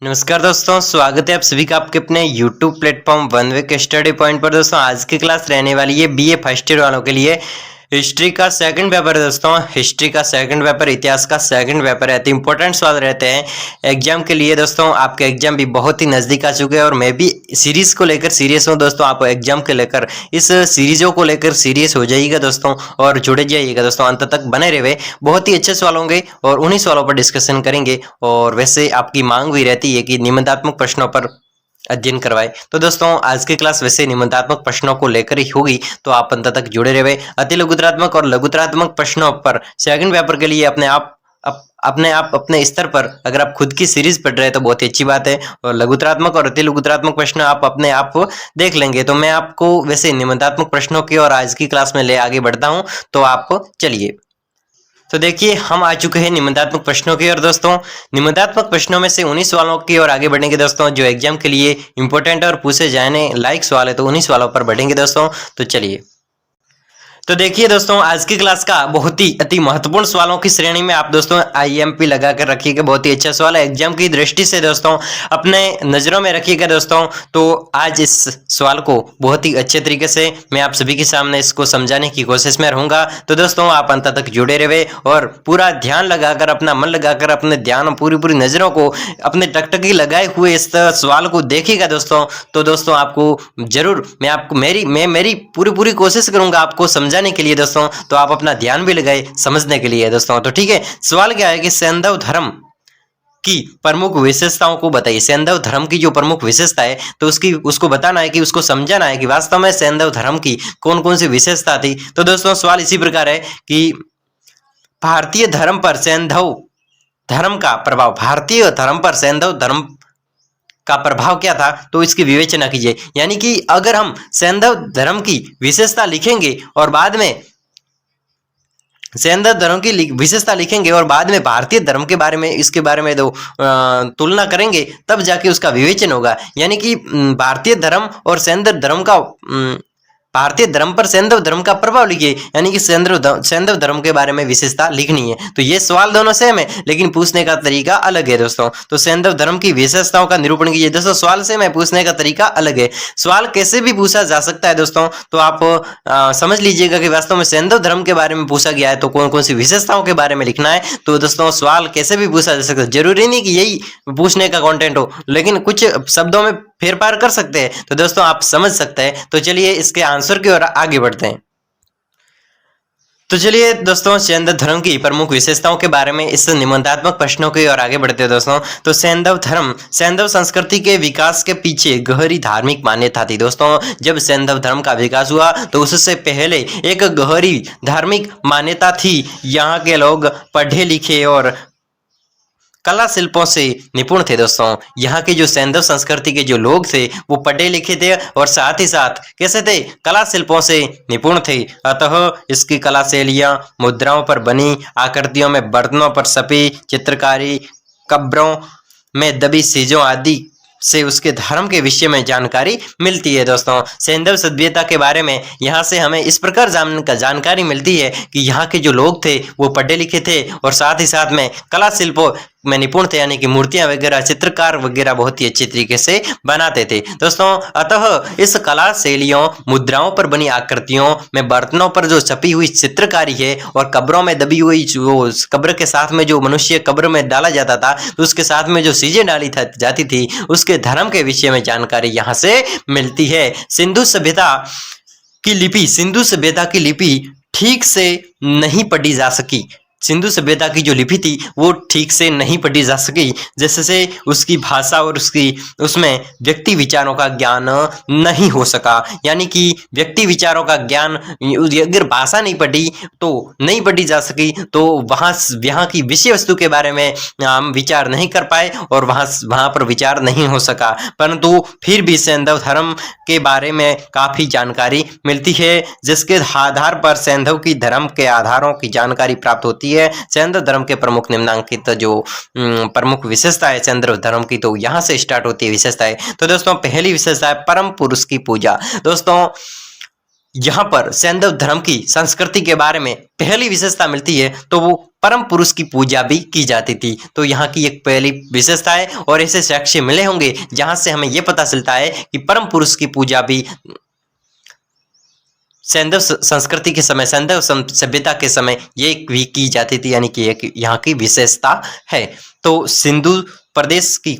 नमस्कार दोस्तों, स्वागत है आप सभी का आपके अपने YouTube प्लेटफॉर्म वन वे के स्टडी पॉइंट पर। दोस्तों आज की क्लास रहने वाली है बीए फर्स्ट ईयर वालों के लिए। हिस्ट्री का सेकंड पेपर है दोस्तों, हिस्ट्री का सेकंड पेपर, इतिहास का सेकंड पेपर है। तो इंपॉर्टेंट सवाल रहते हैं एग्जाम के लिए। दोस्तों आपके एग्जाम भी बहुत ही नज़दीक आ चुके हैं और मैं भी सीरीज को लेकर सीरियस हूँ दोस्तों। आप एग्जाम के लेकर इस सीरीजों को लेकर सीरियस हो जाइएगा दोस्तों और जुड़े जाइएगा दोस्तों, अंत तक बने रहे। बहुत ही अच्छे सवाल होंगे और उन्हीं सवालों पर डिस्कशन करेंगे। और वैसे आपकी मांग भी रहती है कि निबंधात्मक प्रश्नों पर अध्ययन करवाए। तो दोस्तों आज की क्लास वैसे निबंधात्मक प्रश्नों को लेकर ही होगी, तो आप अंत तक जुड़े रहे। अति लघुतरात्मक और लघुतरात्मक प्रश्नों पर सेकंड पेपर के लिए अपने स्तर पर अगर आप खुद की सीरीज पढ़ रहे हैं तो बहुत ही अच्छी बात है। और लघुतरात्मक और अति लघुतरात्मक प्रश्न आप अपने आप देख लेंगे। तो मैं आपको वैसे निबंधात्मक प्रश्नों की और आज की क्लास में ले आगे बढ़ता हूँ। तो आप चलिए, तो देखिए हम आ चुके हैं निबंधात्मक प्रश्नों की ओर। दोस्तों निबंधात्मक प्रश्नों में से उन्हीं सवालों की ओर आगे बढ़ेंगे दोस्तों जो एग्जाम के लिए इंपॉर्टेंट और पूछे जाने लायक सवाल है, तो उन्हीं सवालों पर बढ़ेंगे दोस्तों। तो चलिए, तो देखिए दोस्तों आज की क्लास का बहुत ही अति महत्वपूर्ण सवालों की श्रेणी में आप दोस्तों आईएमपी लगा कर रखिएगा। बहुत ही अच्छा सवाल है एग्जाम की दृष्टि से दोस्तों, अपने नजरों में रखिएगा दोस्तों। तो आज इस सवाल को बहुत ही अच्छे तरीके से मैं आप सभी के सामने इसको समझाने की कोशिश में रहूंगा। तो दोस्तों आप अंत तक जुड़े रहे और पूरा ध्यान लगाकर, अपना मन लगाकर, अपने ध्यान पूरी नजरों को अपने टकटकी लगाए हुए इस सवाल को देखिएगा दोस्तों। तो दोस्तों आपको जरूर मेरी पूरी कोशिश करूंगा आपको समझाने के लिए दोस्तों। तो आप अपना ध्यान भी लगाए समझने के लिए दोस्तों। तो ठीक है, सवाल क्या है कि सैंधव धर्म की प्रमुख विशेषताओं को बताइए। सैंधव धर्म की जो प्रमुख विशेषता है तो उसको बताना है कि उसको समझाना है कि वास्तव में सैंधव धर्म की कौन कौन सी विशेषता थी। तो दोस्तों सवाल इसी प्रकार है कि भारतीय धर्म पर सैंधव धर्म का प्रभाव, भारतीय धर्म पर सैंधव धर्म का प्रभाव क्या था, तो इसकी विवेचना कीजिए। यानी कि अगर हम सैंधव धर्म की विशेषता लिखेंगे और बाद में सैंधव धर्म की विशेषता लिखेंगे और बाद में भारतीय धर्म के बारे में, इसके बारे में दो तुलना करेंगे, तब जाके उसका विवेचन होगा। यानी कि भारतीय धर्म और सैंधव धर्म का भारतीय धर्म पर सैंधव धर्म का प्रभाव लिखिए। यानी कि सैंधव धर्म के बारे में विशेषता लिखनी है। तो ये सवाल दोनों सेम है लेकिन पूछने का तरीका अलग है दोस्तों। तो सैंधव धर्म की विशेषताओं का निरूपण कीजिए। दोस्तों सवाल सेम है, पूछने का तरीका अलग है। सवाल कैसे भी पूछा जा सकता है दोस्तों। तो आप समझ लीजिएगा कि वास्तव में सैंधव धर्म के बारे में पूछा गया है तो कौन कौन सी विशेषताओं के बारे में लिखना है। तो दोस्तों सवाल कैसे भी पूछा जा सकता है, जरूरी नहीं कि यही पूछने का कंटेंट हो, लेकिन कुछ शब्दों में फेरफार कर सकते हैं। तो दोस्तों आप समझ सकते हैं। तो चलिए इसके आंसर की ओर आगे बढ़ते हैं। तो चलिए दोस्तों सैंधव धर्म की प्रमुख विशेषताओं के बारे में इस निबंधात्मक प्रश्नों की ओर आगे बढ़ते हैं दोस्तों। तो सैंधव धर्म, सैंधव संस्कृति के विकास के पीछे गहरी धार्मिक मान्यता थी दोस्तों। जब सैंधव धर्म का विकास हुआ तो उससे पहले एक गहरी धार्मिक मान्यता थी। यहाँ के लोग पढ़े लिखे और कला शिल्पों से निपुण थे दोस्तों। यहाँ के जो सैंधव संस्कृति के जो लोग थे वो पढ़े लिखे थे और साथ ही साथ कैसे थे, कला शिल्पों से निपुण थे। अतः इसकी कला शैलियाँ मुद्राओं पर बनी आकृतियों में, बर्तनों पर छपी चित्रकारी, कब्रों में दबी चीजों आदि से उसके धर्म के विषय में जानकारी मिलती है दोस्तों। सैंधव सभ्यता के बारे में यहाँ से हमें इस प्रकार जानकारी मिलती है कि यहाँ के जो लोग थे वो पढ़े लिखे थे और साथ ही साथ में कला शिल्पों में निपुण थे। यानी कि मूर्तियां वगैरह, चित्रकार वगैरह बहुत ही अच्छे तरीके से बनाते थे दोस्तों। अतः इस कला शैलियों, मुद्राओं पर बनी आकृतियों में, बर्तनों पर जो छपी हुई चित्रकारी है और कब्रों में दबी हुई, जो कब्र के साथ में जो मनुष्य कब्र में डाला जाता था तो उसके साथ में जो चीजें डाली जाती थी उसके धर्म के विषय में जानकारी यहाँ से मिलती है। सिंधु सभ्यता की लिपि ठीक से नहीं पढ़ी जा सकी। सिंधु सभ्यता की जो लिपि थी वो ठीक से नहीं पढ़ी जा सकी, जिससे उसकी भाषा और उसमें व्यक्ति विचारों का ज्ञान नहीं हो सका। यानी कि व्यक्ति विचारों का ज्ञान, अगर भाषा नहीं पढ़ी तो नहीं पढ़ी जा सकी, तो वहाँ की विषय वस्तु के बारे में हम विचार नहीं कर पाए और वहाँ पर विचार नहीं हो सका। परंतु फिर भी सैंधव धर्म के बारे में काफ़ी जानकारी मिलती है, जिसके आधार पर सैंधव की धर्म के आधारों की जानकारी प्राप्त होती है। सैंधव धर्म के प्रमुख निम्नांकित जो प्रमुख विशेषता है सैंधव धर्म की, तो यहाँ से स्टार्ट होती है विशेषताएं। तो दोस्तों पहली विशेषता है परम पुरुष की पूजा। दोस्तों यहाँ पर सैंधव धर्म की संस्कृति के बारे में पहली विशेषता मिलती है तो वो परम पुरुष की पूजा भी की जाती थी। तो यहाँ की एक पहली विशेषता है और ऐसे साक्ष्य मिले होंगे जहां से हमें यह पता चलता है कि परम पुरुष की पूजा भी सैंधव संस्कृति के समय, सैंधव सभ्यता के समय ये भी की जाती थी, यानी कि एक यहाँ की विशेषता है। तो सिंधु प्रदेश की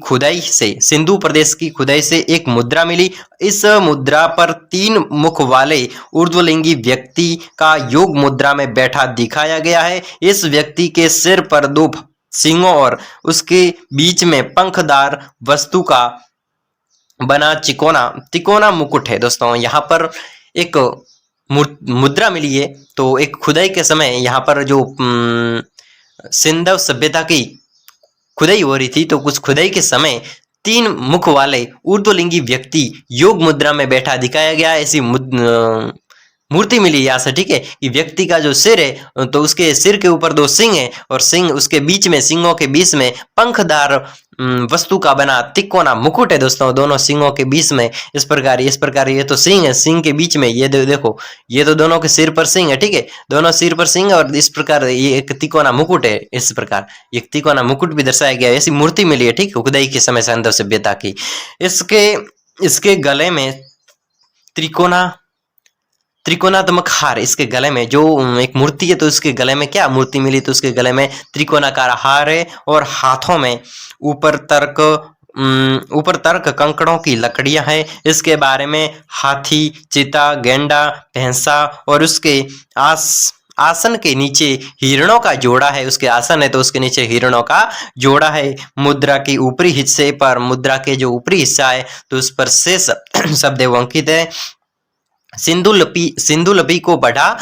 खुदाई से एक मुद्रा मिली। इस मुद्रा पर 3 मुख वाले ऊर्ध्वलिंगी व्यक्ति का योग मुद्रा में बैठा दिखाया गया है। इस व्यक्ति के सिर पर 2 सिंहों और उसके बीच में पंखदार वस्तु का बना तिकोना मुकुट है। दोस्तों यहाँ पर एक मुद्रा मिली है। तो एक खुदाई के समय यहाँ पर जो सिंधव सभ्यता की खुदाई हो रही थी, तो कुछ खुदाई के समय 3 मुख वाले ऊर्ध्वलिंगी व्यक्ति योग मुद्रा में बैठा दिखाया गया। ऐसी मूर्ति मिली यहाँ से, ठीक है, कि व्यक्ति का जो सिर है तो उसके सिर के ऊपर 2 सिंह है और सिंह उसके बीच में, सिंहों के बीच में पंखदार वस्तु का बना तिकोना मुकुट है। दोस्तों दोनों सिंहों के बीच में इस प्रकार ये तो सिंह है, सिंह के बीच में ये देखो, ये तो दोनों के सिर पर सिंह है, ठीक है, दोनों सिर पर सिंह और इस प्रकार ये एक तिकोना मुकुट है। इस प्रकार एक तिकोना मुकुट भी दर्शाया गया है। ऐसी मूर्ति मिली है, ठीक है, खुदाई के समय सैंधव सभ्यता की। इसके गले में त्रिकोणात्मक हार, इसके गले में जो एक मूर्ति है तो इसके गले में क्या मूर्ति मिली, तो उसके गले में त्रिकोणाकार हार है और हाथों में ऊपर तर्क कंकड़ों की लकड़ियां हैं। इसके बारे में हाथी, चीता, गेंडा, भैंसा और उसके आसन के नीचे हिरणों का जोड़ा है। उसके आसन है तो उसके नीचे हिरणों का जोड़ा है। मुद्रा के ऊपरी हिस्से पर, मुद्रा के जो ऊपरी हिस्सा है तो उस पर से शब्द अंकित है। सिंधु लिपि को बढ़ा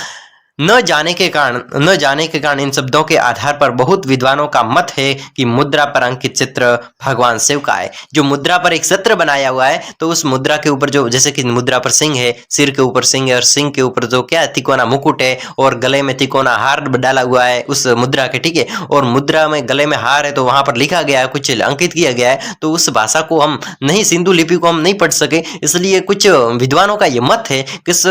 न जाने के कारण इन शब्दों के आधार पर बहुत विद्वानों का मत है कि मुद्रा पर अंकित चित्र भगवान शिव का है। जो मुद्रा पर एक चित्र बनाया हुआ है तो उस मुद्रा के ऊपर जो, जैसे कि मुद्रा पर सिंह है, सिर के ऊपर सिंह है और सिंह के ऊपर जो क्या है तिकोना मुकुट है और गले में तिकोना हार डाला हुआ है उस मुद्रा के, ठीक है, और मुद्रा में गले में हार है तो वहां पर लिखा गया है, कुछ अंकित किया गया है। तो उस भाषा को हम नहीं, सिंधु लिपि को हम नहीं पढ़ सके, इसलिए कुछ विद्वानों का ये मत है, किस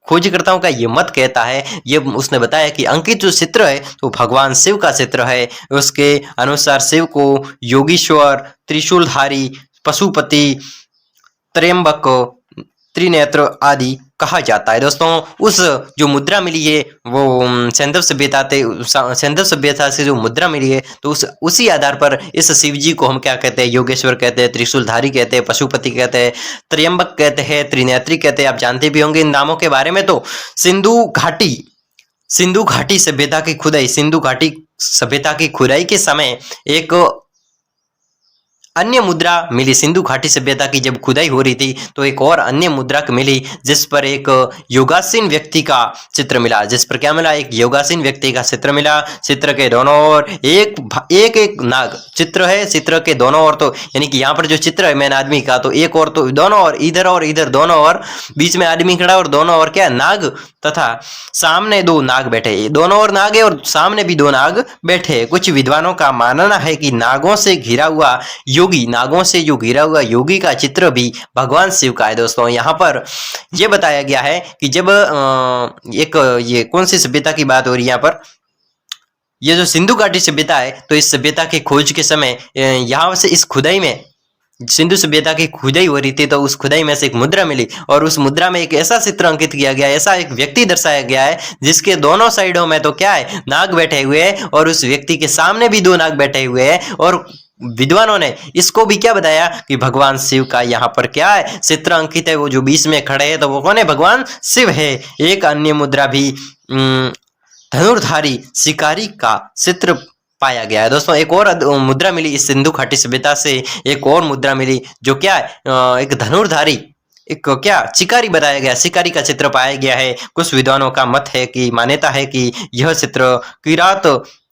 खोजकर्ताओं का ये मत कहता है, ये उसने बताया कि अंकित जो चित्र है तो भगवान शिव का चित्र है। उसके अनुसार शिव को योगीश्वर, त्रिशूलधारी, पशुपति, त्र्यंबक, त्रिनेत्र आदि कहा जाता है। दोस्तों उस जो मुद्रा मिली है वो सैंधव सभ्यता से जो मुद्रा मिली है तो उसी आधार पर इस शिव जी को हम क्या कहते हैं, योगेश्वर कहते हैं, त्रिशूलधारी कहते हैं, पशुपति कहते हैं, त्र्यंबक कहते हैं, त्रिनेत्री कहते हैं। आप जानते भी होंगे इन नामों के बारे में। तो सिंधु घाटी सभ्यता की खुदाई के समय एक अन्य मुद्रा मिली। सिंधु घाटी सभ्यता की जब खुदाई हो रही थी तो एक और अन्य मुद्रा मिली जिस पर एक योगासीन व्यक्ति का चित्र मिला। जिस पर क्या मिला, एक योगासीन व्यक्ति का चित्र मिला। चित्र के दोनों ओर एक नाग चित्र है। चित्र के दोनों ओर तो यानी कि यहाँ पर जो चित्र है मैन आदमी का, तो एक और तो दोनों और इधर दोनों और बीच में आदमी खड़ा और दोनों और क्या नाग तथा सामने 2 नाग बैठे। दोनों ओर नाग है और सामने भी 2 नाग बैठे। कुछ विद्वानों का मानना है कि नागों से घिरा हुआ योगी का चित्र भी भगवान शिव का है। दोस्तों यहाँ पर यह बताया गया है कि जब ये कौन सी सभ्यता की बात हो रही है यहाँ पर, ये जो सिंधु घाटी सभ्यता है, तो इस सभ्यता की खोज के समय यहाँ से इस खुदाई में सिंधु सभ्यता की खुदाई हो रही थी तो उस खुदाई में से एक मुद्रा मिली और उस मुद्रा में एक ऐसा चित्र अंकित किया गया, ऐसा एक व्यक्ति दर्शाया गया है जिसके दोनों साइडों में तो क्या है नाग बैठे हुए हैं और उस व्यक्ति के सामने भी 2 नाग बैठे हुए हैं। और विद्वानों ने इसको भी क्या बताया कि भगवान शिव का यहाँ पर क्या है चित्र अंकित है। वो जो बीच में खड़े हैं तो वो कौन है, भगवान शिव है। एक अन्य मुद्रा भी धनुर्धारी शिकारी का चित्र पाया गया है। दोस्तों एक और मुद्रा मिली इस सिंधु घाटी सभ्यता से, एक और मुद्रा मिली जो क्या है एक धनुर्धारी, एक क्या शिकारी बताया गया, शिकारी का चित्र पाया गया है। कुछ विद्वानों का मत है कि मान्यता है कि यह चित्र किरात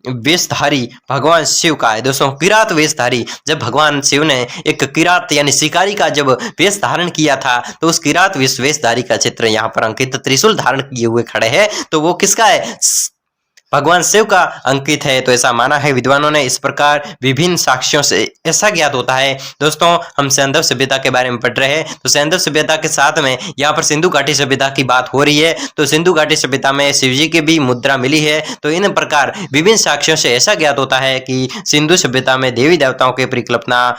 वेशधारी भगवान शिव का है। दोस्तों किरात वेशधारी, जब भगवान शिव ने एक किरात यानी शिकारी का जब वेश धारण किया था तो उस किरात वेशधारी का चित्र यहाँ पर अंकित त्रिशूल धारण किए हुए खड़े हैं। तो वो किसका है, भगवान शिव का अंकित है, तो ऐसा माना है विद्वानों ने। इस प्रकार विभिन्न साक्ष्यों से ऐसा ज्ञात होता है। दोस्तों हम सैंधव सभ्यता के बारे में पढ़ रहे हैं, तो सैंधव सभ्यता के साथ में यहाँ पर सिंधु घाटी सभ्यता की बात हो रही है। तो सिंधु घाटी सभ्यता में शिवजी की भी मुद्रा मिली है। तो इन प्रकार विभिन्न साक्ष्यों से ऐसा ज्ञात होता है कि सिंधु सभ्यता में देवी देवताओं की परिकल्पना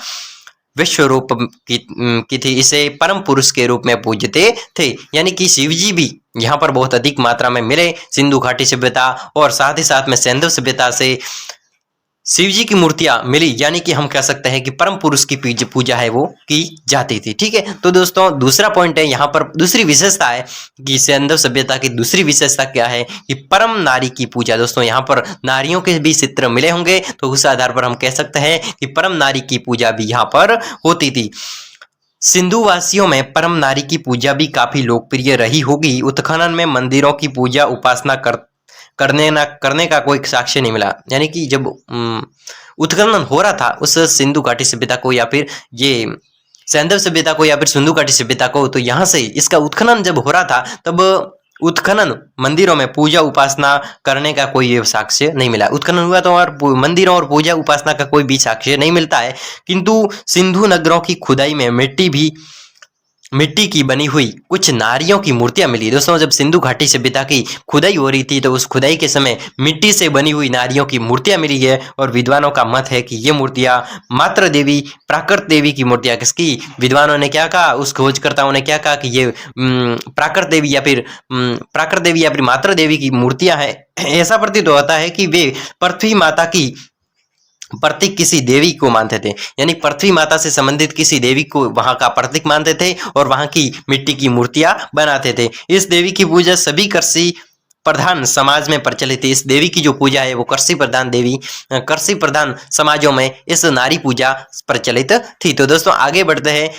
विश्व रूप की थी। इसे परम पुरुष के रूप में पूजते थे, यानी कि शिवजी भी यहाँ पर बहुत अधिक मात्रा में मिले सिंधु घाटी सभ्यता, और साथ ही साथ में सैंधव सभ्यता से शिवजी की मूर्तियां मिली, यानी कि हम कह सकते हैं कि परम पुरुष की पूजा है वो की जाती थी। ठीक है, तो दोस्तों दूसरा पॉइंट है यहाँ पर, दूसरी विशेषता है कि सैंधव सभ्यता की दूसरी विशेषता क्या है कि परम नारी की पूजा। दोस्तों यहाँ पर नारियों के भी चित्र मिले होंगे, तो उस आधार पर हम कह सकते हैं कि परम नारी की पूजा भी यहाँ पर होती थी। सिंधु वासियों में परम नारी की पूजा भी काफी लोकप्रिय रही होगी। उत्खनन में मंदिरों की पूजा उपासना करने का कोई साक्ष्य नहीं मिला, यानी कि जब उत्खनन हो रहा था उस सिंधु घाटी सभ्यता को या फिर ये सैंधव सभ्यता को या फिर सिंधु घाटी सभ्यता को, तो यहाँ से इसका उत्खनन जब हो रहा था तब उत्खनन मंदिरों में पूजा उपासना करने का कोई साक्ष्य नहीं मिला। उत्खनन हुआ तो और मंदिरों और पूजा उपासना का कोई भी साक्ष्य नहीं मिलता है, किंतु सिंधु नगरों की खुदाई में मिट्टी की बनी हुई कुछ नारियों की मूर्तियां मिली। दोस्तों जब सिंधु घाटी सभ्यता की खुदाई हो रही थी तो उस खुदाई के समय मिट्टी से बनी हुई नारियों की मूर्तियां मिली है, और विद्वानों का मत है कि ये मूर्तियां मातृ देवी प्राकृत देवी की मूर्तियां, किसकी, विद्वानों ने क्या कहा, उस खोजकर्ताओं ने क्या कहा कि ये प्राकृत देवी या फिर मातृ देवी की मूर्तियां हैं। ऐसा प्रतीत होता है कि वे पृथ्वी माता की प्रतीक किसी देवी को मानते थे, यानी पृथ्वी माता से संबंधित किसी देवी को वहां का प्रतीक मानते थे और वहां की मिट्टी की मूर्तियां बनाते थे। इस देवी की पूजा सभी कृषि प्रधान समाज में प्रचलित थी। इस देवी की जो पूजा है वो कृषि प्रधान समाजों में इस नारी पूजा प्रचलित थी। तो दोस्तों आगे बढ़ते हैं।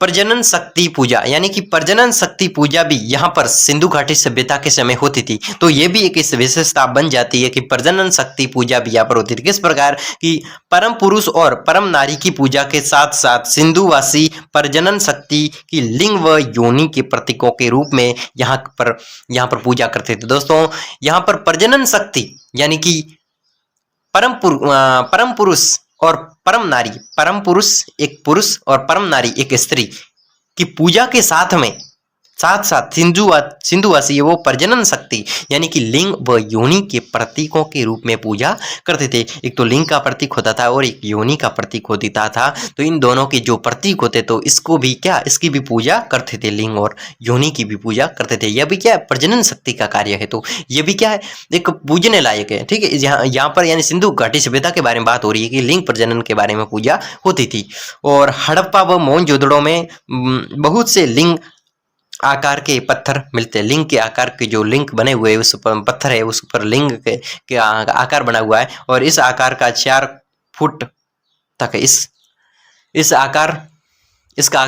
प्रजनन शक्ति पूजा, यानी कि प्रजनन शक्ति पूजा भी यहाँ पर सिंधु घाटी सभ्यता के समय होती थी। तो ये भी एक इस विशेषता बन जाती है कि प्रजनन शक्ति पूजा भी यहाँ पर होती थी। किस प्रकार कि परम पुरुष और परम नारी की पूजा के साथ साथ सिंधुवासी प्रजनन शक्ति की लिंग व योनि के प्रतीकों के रूप में यहाँ पर पूजा करते थे। दोस्तों यहाँ पर प्रजनन शक्ति यानी कि परम पुरुष और परम नारी, परम पुरुष एक पुरुष और परम नारी एक स्त्री की पूजा के साथ साथ सिंधुवासी वो प्रजनन शक्ति यानी कि लिंग व योनि के प्रतीकों के रूप में पूजा करते थे। एक तो लिंग का प्रतीक होता था और एक योनि का प्रतीक होता था। तो इन दोनों के जो प्रतीक होते तो इसकी भी पूजा करते थे, लिंग और योनि की भी पूजा करते थे। यह भी क्या है, प्रजनन शक्ति का कार्य है। तो ये भी क्या है, एक पूजने लायक है। ठीक है, यहाँ पर यानी सिंधु घाटी सभ्यता के बारे में बात हो रही है कि लिंग प्रजनन के बारे में पूजा होती थी। और हड़प्पा व मोहनजोदड़ो में बहुत से लिंग आकार के पत्थर मिलते हैं। लिंग के आकार के जो लिंग बने हुए उस पर पत्थर है, उस पर लिंग के आकार बना हुआ है और इस आकार का 4 फुट तक इसका आकार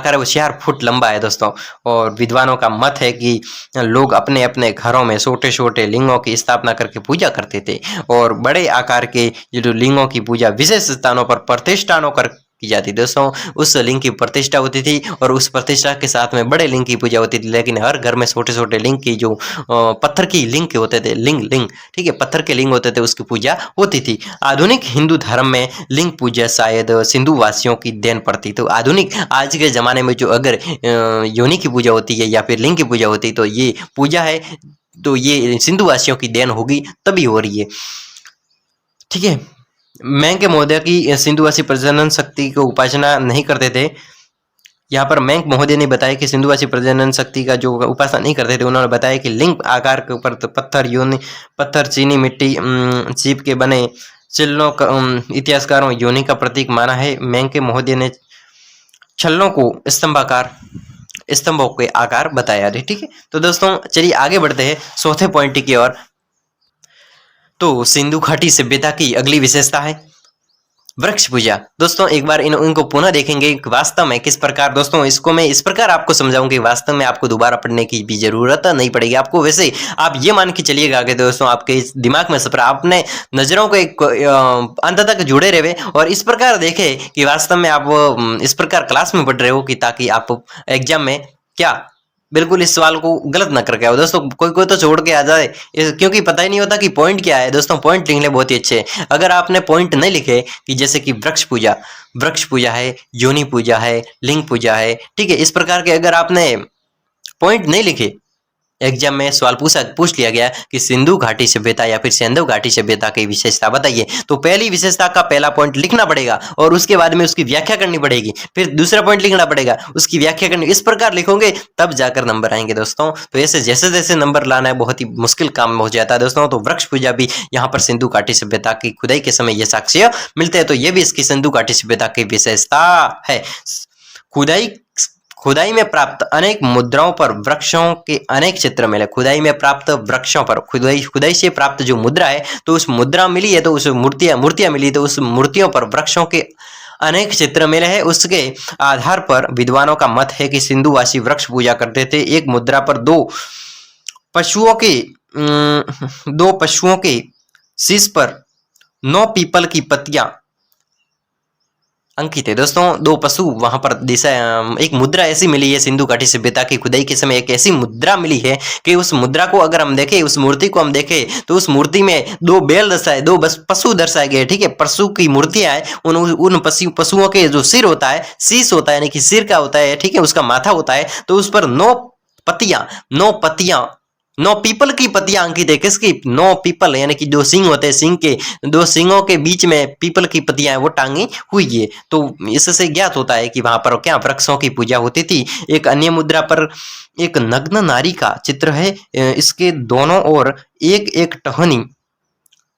है वो 4 फुट लंबा है दोस्तों। और विद्वानों का मत है कि लोग अपने अपने घरों में छोटे छोटे लिंगों की स्थापना करके पूजा करते थे और बड़े आकार के जो लिंगों की पूजा विशेष स्थानों पर प्रतिष्ठानों कर की जाती। दोस्तों उस लिंग की प्रतिष्ठा होती थी और उस प्रतिष्ठा के साथ में बड़े लिंग की पूजा होती थी। लेकिन हर घर में छोटे छोटे लिंग की जो पत्थर की लिंग के होते थे, लिंग ठीक है, पत्थर के लिंग होते थे, उसकी पूजा होती थी। आधुनिक हिंदू धर्म में लिंग पूजा शायद सिंधु वासियों की देन पड़ती। तो आधुनिक आज के जमाने में जो अगर योनि की पूजा होती है या फिर लिंग की पूजा होती है तो ये पूजा है तो ये सिंधु वासियों की देन होगी, तभी हो रही है। ठीक है, मैंक महोदय की सिंधुवासी प्रजनन शक्ति को उपासना नहीं करते थे। यहाँ पर मैंक महोदय ने बताया कि सिंधुवासी प्रजनन शक्ति का जो उपासना नहीं करते थे। उन्होंने बताया कि लिंग आकार के ऊपर पत्थर चीनी मिट्टी चीप के बने चिल्लों का इतिहासकारों योनि का प्रतीक माना है। मैंक महोदय ने छल्लों को स्तंभों के आकार बताया। ठीक है, तो दोस्तों चलिए आगे बढ़ते हैं चौथे पॉइंट की ओर। तो सिंधु घाटी सभ्यता की अगली विशेषता है वृक्ष पूजा। दोस्तों एक बार इनको पुनः देखेंगे वास्तव में किस प्रकार। दोस्तों इसको मैं इस प्रकार आपको समझाऊंगी, वास्तव में आपको दोबारा पढ़ने की भी जरूरत नहीं पड़ेगी आपको। वैसे आप ये मान के चलिएगा कि दोस्तों आपके दिमाग में सफर अपने नजरों को एक अंत तक जुड़े रहे और इस प्रकार देखे कि वास्तव में आप इस प्रकार क्लास में पढ़ रहे हो कि ताकि आप एग्जाम में क्या बिल्कुल इस सवाल को गलत ना करके आओ दोस्तों, कोई कोई तो छोड़ के आ जाए क्योंकि पता ही नहीं होता कि पॉइंट क्या है। दोस्तों पॉइंट लिख ले बहुत ही अच्छे। अगर आपने पॉइंट नहीं लिखे कि जैसे कि वृक्ष पूजा है, योनि पूजा है, लिंग पूजा है, ठीक है, इस प्रकार के अगर आपने पॉइंट नहीं लिखे, एग्जाम में सवाल पूछ लिया गया कि सिंधु घाटी सभ्यता या फिर सिंधु घाटी सभ्यता की विशेषता बताइए, तो पहली विशेषता का पहला पॉइंट लिखना पड़ेगा और उसके बाद में उसकी व्याख्या करनी पड़ेगी, फिर दूसरा पॉइंट लिखना पड़ेगा, उसकी व्याख्या करनी, इस प्रकार लिखोगे तब जाकर नंबर आएंगे दोस्तों। तो ऐसे जैसे जैसे नंबर लाना है बहुत ही मुश्किल काम हो जाता है दोस्तों। तो वृक्ष पूजा भी यहाँ पर सिंधु घाटी सभ्यता की खुदाई के समय ये साक्ष्य मिलते हैं, तो ये भी इसकी सिंधु घाटी सभ्यता की विशेषता है। खुदाई में प्राप्त अनेक मुद्राओं पर वृक्षों के अनेक चित्र मिले। खुदाई में प्राप्त वृक्षों पर खुदाई से प्राप्त जो मुद्रा है, तो उस मुद्रा मिली है, तो उस मूर्तियां मिली, तो उस मूर्तियों पर वृक्षों के अनेक चित्र मिले हैं। उसके आधार पर विद्वानों का मत है कि सिंधुवासी वृक्ष पूजा करते थे। एक मुद्रा पर दो पशुओं के शीश पर 9 पीपल की पत्तियां अंकित है। दोस्तों 2 पशु वहां पर दिशा, एक मुद्रा ऐसी मिली है सिंधु घाटी सभ्यता की खुदाई के समय, एक ऐसी मुद्रा मिली है कि उस मुद्रा को अगर हम देखें, उस मूर्ति को हम देखें, तो उस मूर्ति में 2 बैल दर्शाए, 2 बस पशु दर्शाए गए, ठीक है, पशु की मूर्तियां है। उन पशुओं के जो सिर होता है, शीश होता है, यानी कि सिर का होता है, ठीक है, उसका माथा होता है, तो उस पर 9 पत्तियां 9 पीपल की पत्तियां अंकित है। किसकी? 9 पीपल, यानी कि 2 सिंह होते हैं, सिंह के 2 सिंहों के बीच में पीपल की पत्तियां वो टांगी हुई है। तो इससे ज्ञात होता है कि वहां पर क्या वृक्षों की पूजा होती थी। एक अन्य मुद्रा पर एक नग्न नारी का चित्र है, इसके दोनों ओर एक एक टहनी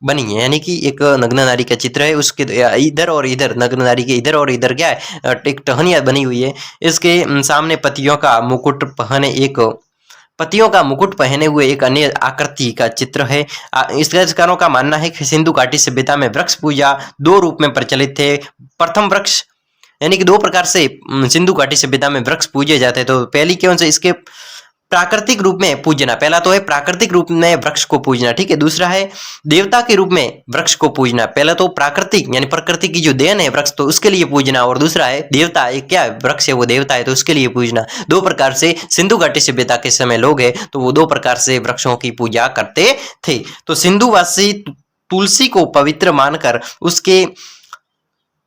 बनी है, यानी कि एक नग्न नारी का चित्र है, उसके इधर और इधर, नग्न नारी के इधर और इधर क्या है, एक टहनिया बनी हुई है। इसके सामने पतियों का मुकुट पहने हुए एक अन्य आकृति का चित्र है। इतिहासकारों का मानना है कि सिंधु घाटी सभ्यता में वृक्ष पूजा 2 रूप में प्रचलित थे। प्रथम वृक्ष, यानी कि 2 प्रकार से सिंधु घाटी सभ्यता में वृक्ष पूजे जाते हैं। तो पहली कौन से? इसके प्राकृतिक रूप में पूजना। पहला तो है प्राकृतिक रूप में वृक्ष को पूजना, ठीक है। दूसरा है देवता के रूप में वृक्ष को पूजना। पहला तो प्राकृतिक यानी प्रकृति की जो देन है वृक्ष, तो उसके लिए पूजना, और दूसरा है देवता, एक क्या है, वृक्ष है वो देवता है, तो उसके लिए पूजना। 2 प्रकार से सिंधु घाटी सभ्यता के समय लोग हैं, तो वो 2 प्रकार से वृक्षों की पूजा करते थे। तो सिंधुवासी तुलसी को पवित्र मानकर उसके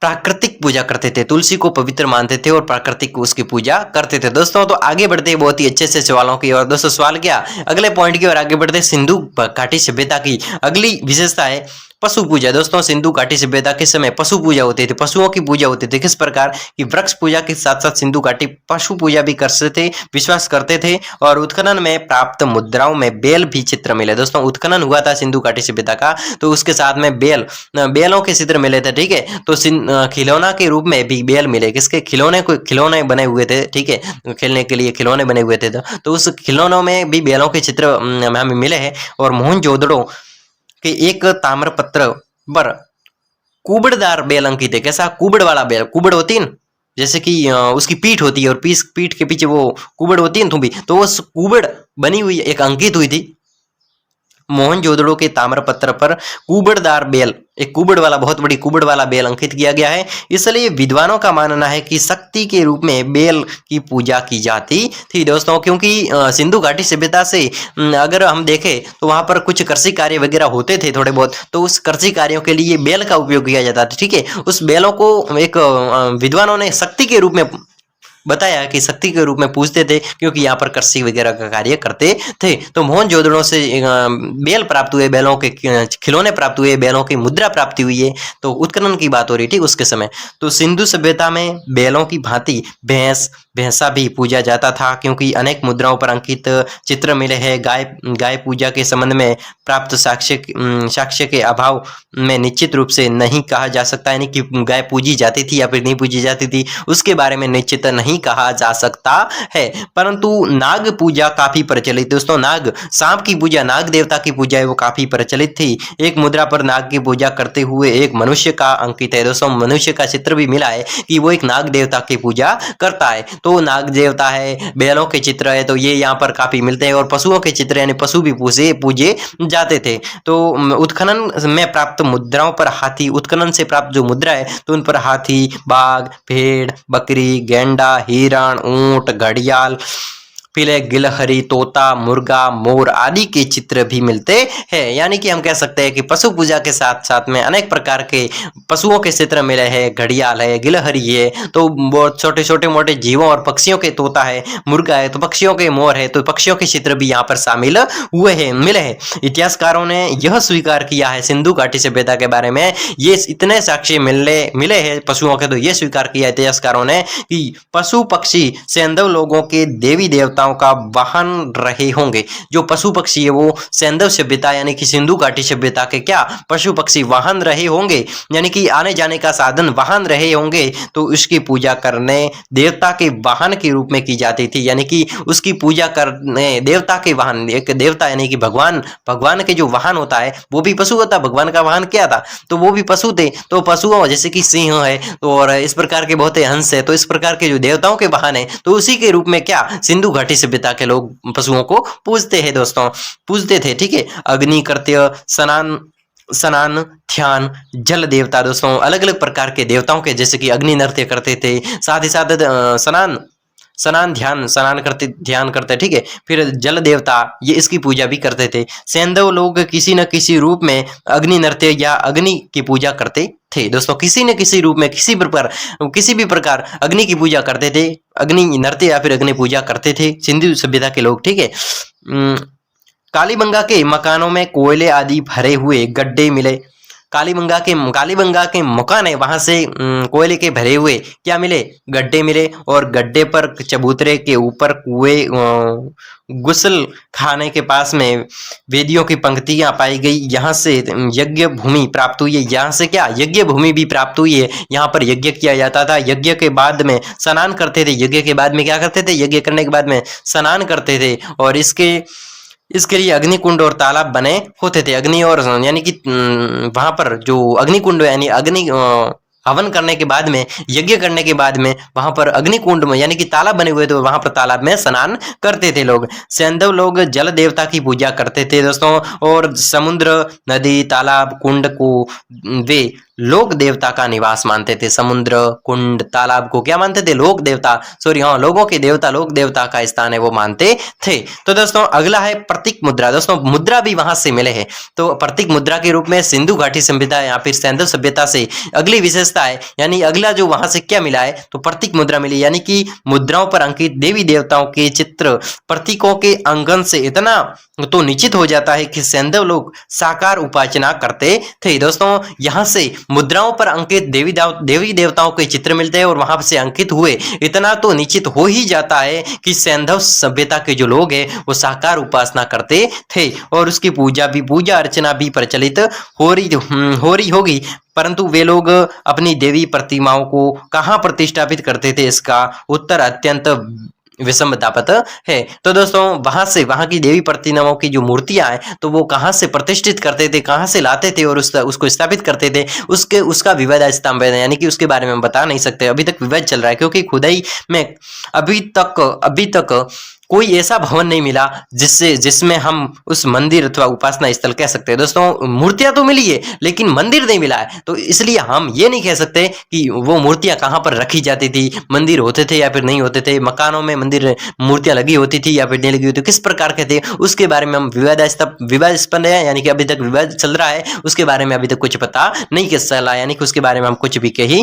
प्राकृतिक पूजा करते थे, तुलसी को पवित्र मानते थे और प्राकृतिक उसकी पूजा करते थे। दोस्तों तो आगे बढ़ते हैं बहुत ही अच्छे से सवालों की और। दोस्तों सवाल क्या, अगले पॉइंट की ओर आगे बढ़ते हैं। सिंधु घाटी सभ्यता की अगली विशेषता है पशु पूजा। दोस्तों सिंधु घाटी सभ्यता के समय पशु पूजा होती थी, पशुओं की पूजा होती थी। किस प्रकार की? वृक्ष पूजा के साथ साथ सिंधु घाटी पशु पूजा भी करते थे, विश्वास करते थे। और उत्खनन में प्राप्त मुद्राओं में बेल भी चित्र मिले। दोस्तों उत्खनन हुआ था सिंधु घाटी सभ्यता का, तो उसके साथ में बेलों के चित्र मिले थे, ठीक है। तो खिलौना के रूप में भी बेल मिले। किसके? खिलौने बने हुए थे, ठीक है, खेलने के लिए खिलौने बने हुए थे। तो उस खिलौनों में भी बेलों के चित्र हमें मिले हैं। और मोहनजोदड़ो कि एक ताम्रपत्र पर कुबड़दार बेल अंकित है। कैसा? कुबड़ वाला बेल, कुबड़ होती है ना, जैसे कि उसकी पीठ होती है और पीठ के पीछे वो कुबड़ होती है ना, थूबी, तो वो कुबड़ बनी हुई एक अंकित हुई थी। मोहनजोदड़ो के ताम्रपत्र पर कुबड़दार बेल, एक कुबड़ वाला, बहुत बड़ी कुबड़ वाला बेल अंकित किया गया है। इसलिए विद्वानों का मानना है कि शक्ति के रूप में बेल की पूजा की जाती थी। दोस्तों क्योंकि सिंधु घाटी सभ्यता से अगर हम देखें तो वहां पर कुछ कृषि कार्य वगैरह होते थे थोड़े बहुत, तो उस कृषि कार्यों के लिए बेल का उपयोग किया जाता था, ठीक है। उस बेलों को एक विद्वानों ने शक्ति के रूप में बताया कि शक्ति के रूप में पूजते थे, क्योंकि यहाँ पर कृषि वगैरह का कार्य करते थे। तो मोहनजोदड़ो से बेल प्राप्त हुए, बेलों के खिलौने प्राप्त हुए, बेलों की मुद्रा प्राप्ति हुई है। तो उत्खनन की बात हो रही थी उसके समय। तो सिंधु सभ्यता में बेलों की भांति भैंसा भी पूजा जाता था, क्योंकि अनेक मुद्राओं पर अंकित चित्र मिले हैं। गाय पूजा के संबंध में प्राप्त साक्ष्य के अभाव में निश्चित रूप से नहीं कहा जा सकता, यानी कि गाय पूजी जाती थी या फिर नहीं पूजी जाती थी, उसके बारे में निश्चित नहीं कहा जा सकता है। परंतु नाग पूजा काफी प्रचलित। दोस्तों नाग, सांप की पूजा, नाग देवता की पूजा है वो काफी प्रचलित थी। एक मुद्रा पर नाग की पूजा करते हुए एक मनुष्य का अंकित है। दोस्तों मनुष्य का चित्र भी मिला है कि वो एक नाग देवता की पूजा करता है। तो नाग देवता है, बैलों के चित्र है, तो ये यहाँ पर काफी मिलते हैं। और पशुओं के चित्र, यानी पशु भी पूजे जाते थे। तो उत्खनन में प्राप्त मुद्राओं पर हाथी, उत्खनन से प्राप्त जो मुद्रा है तो उन पर हाथी, बाघ, भेड़, बकरी, गेंडा, हिरण, ऊंट, घड़ियाल, फिर गिलहरी, तोता, मुर्गा, मोर आदि के चित्र भी मिलते हैं। यानी कि हम कह सकते हैं कि पशु पूजा के साथ साथ में अनेक प्रकार के पशुओं के चित्र मिले हैं। घड़ियाल है, गिलहरी है, तो बहुत छोटे छोटे मोटे जीवों और पक्षियों के, तोता है, मुर्गा है तो पक्षियों के, मोर है तो पक्षियों के चित्र भी यहाँ पर शामिल हुए हैं, मिले हैं। इतिहासकारों ने यह स्वीकार किया है सिंधु घाटी सभ्यता के बारे में, ये इतने साक्ष्य मिले हैं पशुओं के, तो ये स्वीकार किया इतिहासकारों ने कि पशु पक्षी सैंधव लोगों के देवी देवताओं का वाहन रहे होंगे। जो पशु पक्षी है वो सैंधव सभ्यता यानी कि सिंधु घाटी सभ्यता के क्या पशु पक्षी वाहन रहे होंगे, यानी कि आने जाने का साधन वाहन रहे होंगे। तो उसकी पूजा करने देवता के वाहन के रूप में की जाती थी, यानी कि उसकी पूजा करने देवता के वाहन, एक देवता यानी कि भगवान के जो वाहन होता है वो भी पशु होता है। भगवान का वाहन क्या था, तो वो भी पशु थे। तो पशुओं जैसे कि सिंह है तो और इस प्रकार के बहुत हंस है, तो इस प्रकार के जो देवताओं के वाहन है तो उसी के रूप में क्या सिंधु घाटी सभ्यता के लोग पशुओं को पूजते हैं दोस्तों, पूजते थे। ठीक है, अग्नि कृत्य, स्नान, ध्यान, जल देवता दोस्तों, अलग अलग प्रकार के देवताओं के, जैसे कि अग्नि नृत्य करते थे, साथ ही साथ स्नान करते, ध्यान करते। ठीक है, फिर जल देवता ये इसकी पूजा भी करते थे। सैंधव लोग किसी न किसी रूप में अग्नि नृत्य या अग्नि की पूजा करते थे दोस्तों, किसी न किसी रूप में किसी भी प्रकार अग्नि की पूजा करते थे, अग्नि नृत्य या फिर अग्नि पूजा करते थे सिंधु सभ्यता के लोग। ठीक है, कालीबंगा के मकानों में कोयले आदि भरे हुए गड्ढे मिले। कालीबंगा के मकान है, वहां से कोयले के भरे हुए क्या मिले, गड्ढे मिले। और गड्ढे पर चबूतरे के ऊपर कुएं, गुसल खाने के पास में वेदियों की पंक्तियां पाई गई। यहाँ से यज्ञ भूमि प्राप्त हुई है, यहाँ से क्या यज्ञ भूमि भी प्राप्त हुई है। यहाँ पर यज्ञ किया जाता था, यज्ञ के बाद में स्नान करते थे, यज्ञ के बाद में क्या करते थे, यज्ञ करने के बाद में स्नान करते थे। और इसके लिए अग्निकुंड और तालाब बने होते थे। अग्नि और यानी कि वहां पर जो अग्निकुंड यानी अग्नि हवन करने के बाद में, यज्ञ करने के बाद में वहां पर अग्निकुंड में यानी कि तालाब बने हुए थे, वहां पर तालाब में स्नान करते थे लोग। सैंधव लोग जल देवता की पूजा करते थे दोस्तों, और समुद्र, नदी, तालाब, कुंड को वे लोक देवता का निवास मानते थे। समुद्र, कुंड, तालाब को क्या मानते थे, लोक देवता, सॉरी हाँ, लोगों के देवता, लोक देवता का स्थान है वो मानते थे। तो दोस्तों अगला है प्रतीक मुद्रा। दोस्तों मुद्रा भी वहां से मिले हैं, तो प्रतीक मुद्रा के रूप में सिंधु घाटी सभ्यता या फिर सैंधव सभ्यता से अगली विशेषता है, यानी अगला जो वहां से क्या मिला है, तो प्रतीक मुद्रा मिली। यानी कि मुद्राओं पर अंकित देवी देवताओं के चित्र प्रतीकों के अंकन से इतना तो निश्चित हो जाता है कि सैंधव लोग साकार उपासना करते थे। दोस्तों यहाँ से मुद्राओं पर अंकित देवी देवताओं के चित्र मिलते हैं, और वहां से अंकित हुए इतना तो निश्चित हो ही जाता है कि सैंधव सभ्यता के जो लोग हैं वो साकार उपासना करते थे, और उसकी पूजा अर्चना भी प्रचलित हो रही होगी। परंतु वे लोग अपनी देवी प्रतिमाओं को कहाँ प्रतिष्ठापित करते थे, इसका उत्तर अत्यंत विषमतापत है। तो दोस्तों वहां की देवी प्रतिमाओं की जो मूर्तियां हैं तो वो कहाँ से प्रतिष्ठित करते थे, कहाँ से लाते थे और उसको स्थापित करते थे, उसका विवादास्पद है, यानी कि उसके बारे में हम बता नहीं सकते, अभी तक विवाद चल रहा है, क्योंकि खुदाई में अभी तक कोई ऐसा भवन नहीं मिला जिसमें हम उस मंदिर अथवा उपासना स्थल कह सकते हैं। दोस्तों मूर्तियां तो मिली है लेकिन मंदिर नहीं मिला है, तो इसलिए हम ये नहीं कह सकते कि वो मूर्तियां कहाँ पर रखी जाती थी, मंदिर होते थे या फिर नहीं होते थे, मकानों में मंदिर मूर्तियां लगी होती थी या फिर नहीं लगी होती, किस प्रकार के थे उसके बारे में हम विवादास्पद है, यानी कि अभी तक विवाद चल रहा है, उसके बारे में अभी तक कुछ पता नहीं चला, यानी कि उसके बारे में हम कुछ भी कह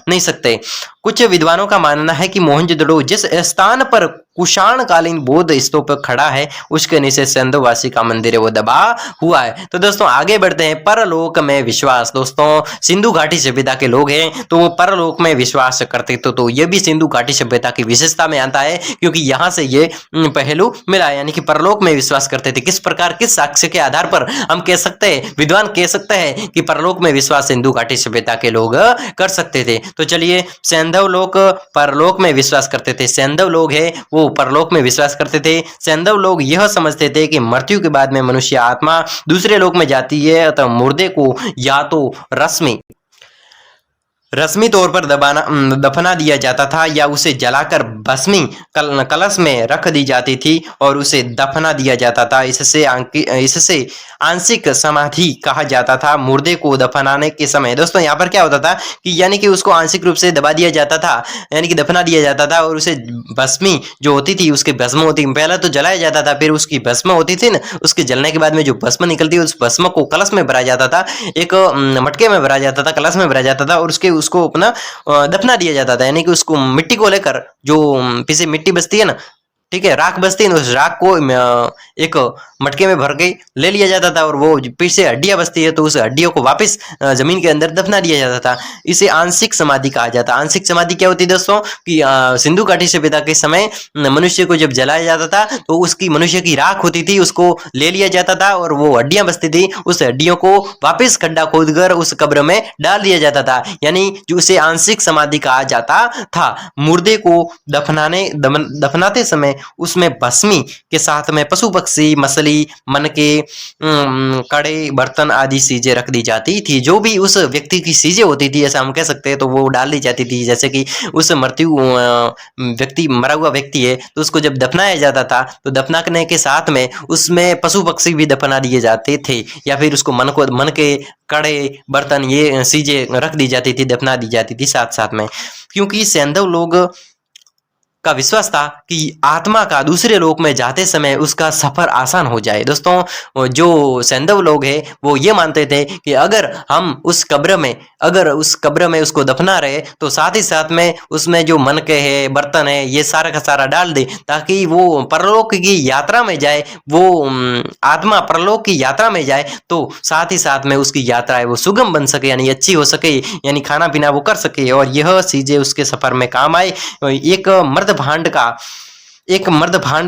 नहीं सकते। कुछ विद्वानों का मानना है कि मोहनजोदड़ो जिस स्थान पर कुषाण कालीन बौद्ध स्तूप खड़ा है उसके नीचे सैंधववासी का मंदिर है वो दबा हुआ है। तो दोस्तों आगे बढ़ते हैं, परलोक में विश्वास। दोस्तों सिंधु घाटी सभ्यता के लोग हैं तो वो परलोक में विश्वास करते थे, तो ये भी सिंधु घाटी सभ्यता की विशेषता में आता है, क्योंकि यहाँ से ये पहलू मिला, यानी कि परलोक में विश्वास करते थे। किस प्रकार, किस साक्ष्य के आधार पर हम कह सकते हैं, विद्वान कह सकते हैं कि परलोक में विश्वास सिंधु घाटी सभ्यता के लोग कर सकते थे। तो चलिए, सैंधव लोग परलोक में विश्वास करते थे, सैंधव लोग है वो परलोक में विश्वास करते थे। सैंधव लोग यह समझते थे कि मृत्यु के बाद में मनुष्य आत्मा दूसरे लोक में जाती है, अतः मुर्दे को या तो रस्मी तौर पर दफना दिया जाता था या उसे जलाकर भस्मी कलश में रख दी जाती थी और उसे दफना दिया जाता था। इससे आंशिक समाधि कहा जाता था। मुर्दे को दफनाने के समय दोस्तों यहाँ पर क्या होता था कि यानी कि उसको आंशिक रूप से दबा दिया जाता था, यानी कि दफना दिया जाता था, और उसे भस्मी जो होती थी, उसके भस्म होती, पहले तो जलाया जाता था, फिर उसकी भस्म होती थी ना, उसके जलने के बाद में जो भस्म निकलती है उस भस्म को कलश में भरा जाता था, एक मटके में भरा जाता था, कलश में भरा जाता था, और उसको अपना दफना दिया जाता था। यानी कि उसको मिट्टी को लेकर, जो पीछे मिट्टी बचती है ना, ठीक है, राख बचती है, उस राख को एक मटके में भर के ले लिया जाता था, और वो फिर से हड्डियां बचती है तो उस हड्डियों को वापस जमीन के अंदर दफना दिया जाता था। इसे आंशिक समाधि कहा जाता है। आंशिक समाधि क्या होती है दोस्तों कि सिंधु घाटी सभ्यता के समय मनुष्य को जब जलाया जाता था तो उसकी मनुष्य की राख होती थी, उसको ले लिया जाता था और वो हड्डियां बचती थी, उस हड्डियों को वापस खड्डा खोदकर उस कब्र में डाल दिया जाता था, यानी जो उसे आंशिक समाधि कहा जाता था। मुर्दे को दफनाते समय उसमें भस्मी के साथ में पशु पक्षी, मछली, मनके, कड़े, बर्तन आदि चीजें रख दी जाती थी। जो भी उस व्यक्ति की चीजें होती थी, ऐसा हम कह सकते हैं, तो वो डाल दी जाती थी। जैसे कि उस मरा हुआ व्यक्ति है तो उसको जब दफनाया जाता था तो दफनाने के साथ में उसमें पशु पक्षी भी दफना दिए जाते थे, या फिर उसको मन के कड़े, बर्तन, ये चीजें रख दी जाती थी, दफना दी जाती थी साथ साथ में, क्योंकि सैंधव लोग का विश्वास था कि आत्मा का दूसरे लोक में जाते समय उसका सफर आसान हो जाए। दोस्तों जो सैंधव लोग हैं वो ये मानते थे कि अगर उस कब्र में उसको दफना रहे तो साथ ही साथ में उसमें जो मन के है, बर्तन है, ये सारा का सारा डाल दे, ताकि वो परलोक की यात्रा में जाए, वो आत्मा परलोक की यात्रा में जाए तो साथ ही साथ में उसकी यात्रा है वो सुगम बन सके, यानी अच्छी हो सके, यानी खाना पीना वो कर सके, और यह चीजें उसके सफर में काम आए। एक मर्द भांड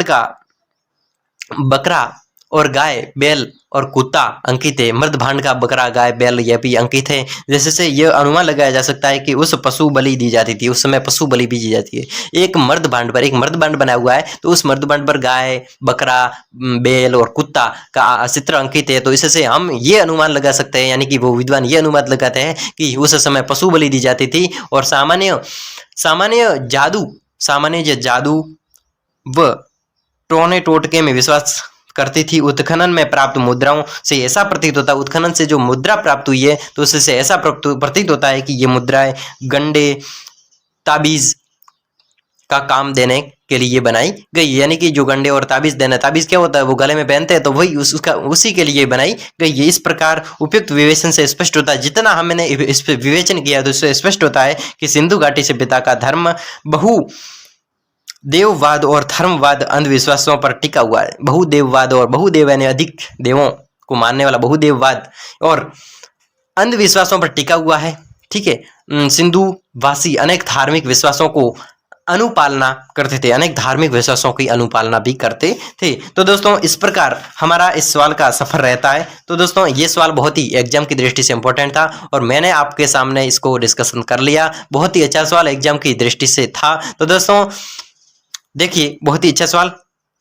का बकरा और गाय, बैल और कुत्ता अंकित है। मर्द भांड का बकरा, गाय, बैल ये भी अंकित है, जिससे यह अनुमान लगाया जा सकता है कि उस पशु बलि दी जाती थी, उस समय पशु बलि भी दी जाती है। एक मर्द भांड बना हुआ है, तो उस मर्द भांड पर गाय, बकरा, बैल और कुत्ता का चित्र अंकित है, तो इससे हम ये अनुमान लगा सकते हैं, यानी कि वो विद्वान ये अनुमान लगाते हैं कि उस समय पशु बलि दी जाती थी। और सामान्य जादू व टोने टोटके में विश्वास करती थी। उत्खनन में प्राप्त मुद्राओं से ऐसा प्रतीत होता है, उत्खनन से जो मुद्रा प्राप्त हुई है तो उससे ऐसा प्रतीत होता है कि ये मुद्राएं गंडे, ताबीज का काम देने के लिए बनाई गई, यानी कि जो गंडे और ताबीज देना, ताबीज क्या होता है, वो गले में पहनते हैं, तो वही उसी के लिए बनाई गई है। इस प्रकार उपयुक्त विवेचन से स्पष्ट होता है, जितना हमने इस पर विवेचन किया तो इससे स्पष्ट होता है कि सिंधु घाटी सभ्यता का धर्म देववाद और धर्मवाद अंधविश्वासों पर टिका हुआ है। बहुदेववाद और बहुदेव यानी अधिक देवों को मानने वाला बहुदेववाद और अंधविश्वासों पर टिका हुआ है। ठीक है, सिंधु वासी अनेक धार्मिक विश्वासों को अनुपालना करते थे, अनेक धार्मिक विश्वासों की अनुपालना भी करते थे। तो दोस्तों इस प्रकार हमारा इस सवाल का सफर रहता है। तो दोस्तों ये सवाल बहुत ही एग्जाम की दृष्टि से इंपॉर्टेंट था और मैंने आपके सामने इसको डिस्कशन कर लिया। बहुत ही अच्छा सवाल एग्जाम की दृष्टि से था। तो दोस्तों देखिए, बहुत ही अच्छा सवाल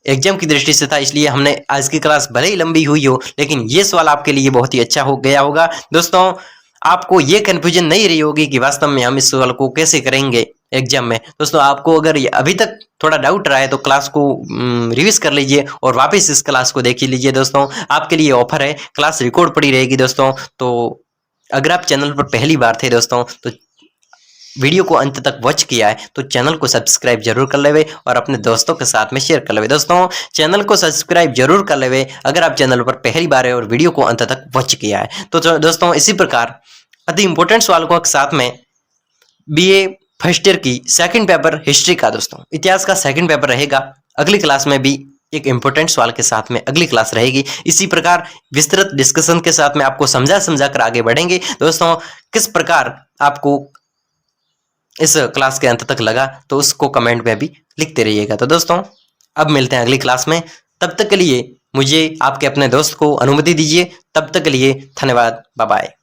एग्जाम की दृष्टि से था, इसलिए हमने आज की क्लास भले ही लंबी हुई हो, लेकिन ये सवाल आपके लिए बहुत ही अच्छा हो गया होगा। दोस्तों आपको ये कंफ्यूजन नहीं रही होगी कि वास्तव में हम इस सवाल को कैसे करेंगे एग्जाम में। दोस्तों आपको अगर अभी तक थोड़ा डाउट रहा है तो क्लास को रिवीज कर लीजिए और वापस इस क्लास को देख लीजिए। दोस्तों आपके लिए ऑफर है, क्लास रिकॉर्ड पड़ी रहेगी दोस्तों। तो अगर आप चैनल पर पहली बार थे दोस्तों, तो वीडियो को अंत तक वॉच किया है तो चैनल को सब्सक्राइब जरूर कर लेवे और अपने दोस्तों के साथ में शेयर कर लेवे। दोस्तों चैनल को सब्सक्राइब जरूर कर लेवे अगर आप चैनल पर पहली बार है और वीडियो को अंत तक वॉच किया है। तो दोस्तों इसी प्रकार अति इंपॉर्टेंट सवालों के साथ में बीए फर्स्ट ईयर की सेकंड पेपर हिस्ट्री का, दोस्तों इतिहास का सेकंड पेपर रहेगा। अगली क्लास में भी एक इंपॉर्टेंट सवाल के साथ में अगली क्लास रहेगी। इसी प्रकार विस्तृत डिस्कशन के साथ में आपको समझा कर आगे बढ़ेंगे। दोस्तों किस प्रकार आपको इस क्लास के अंत तक लगा तो उसको कमेंट में भी लिखते रहिएगा। तो दोस्तों अब मिलते हैं अगली क्लास में, तब तक के लिए मुझे आपके अपने दोस्त को अनुमति दीजिए। तब तक के लिए धन्यवाद, बाय बाय।